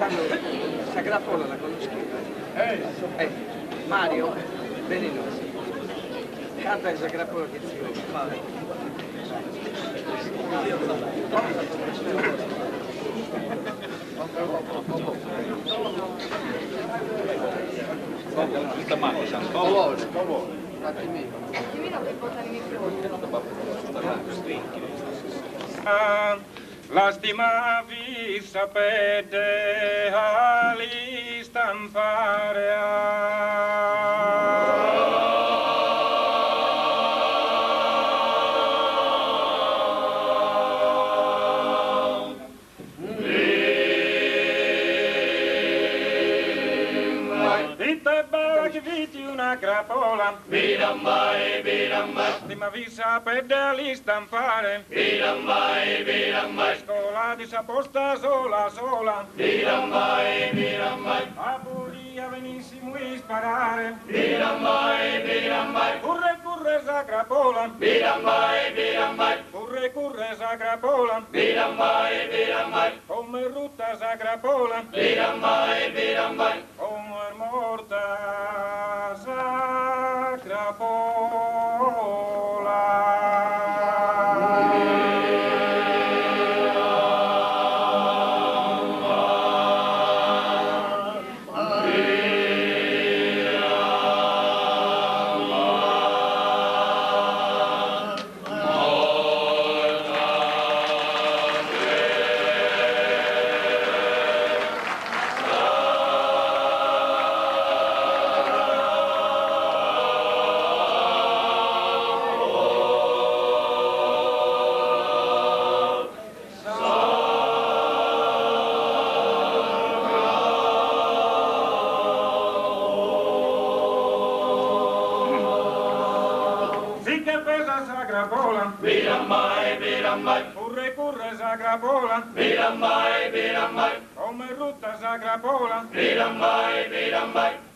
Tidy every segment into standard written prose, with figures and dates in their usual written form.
cantando Sagrapola, la conosci? Mario Beninoso. Canta il Sagrapola che si Questa macchina, un attimino che portano i microfoni. Lastima vi sapete all'istampare. Una crapola, Birambai, lastima vi sapete all'istampare. Birambai, Scola di saposta sola sola, Birambai, a buria venissimo a sparare. Birambai, Curre curre sacrapola, Birambai, curre sacrapola, Birambai, come rutta sacrapola, Birambai, come è morta sacrapola. Curre sacrapola, come rutta sacrapola,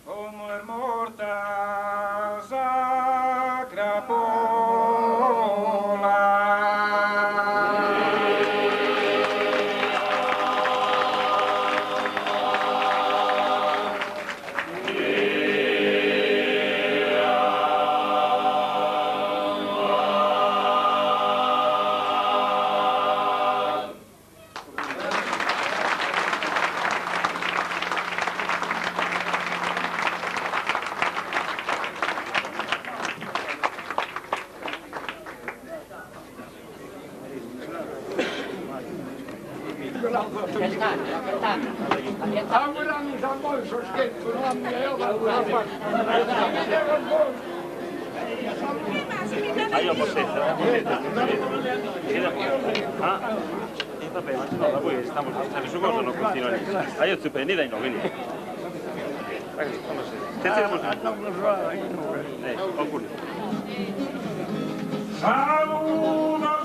come è morta sacrapola. Augurami San Bolso scherzo, non mi io io posso ah? E vabbè, ma se no, da voi stiamo su cosa non continua. Io ti prendi dai no, quindi. Saluto,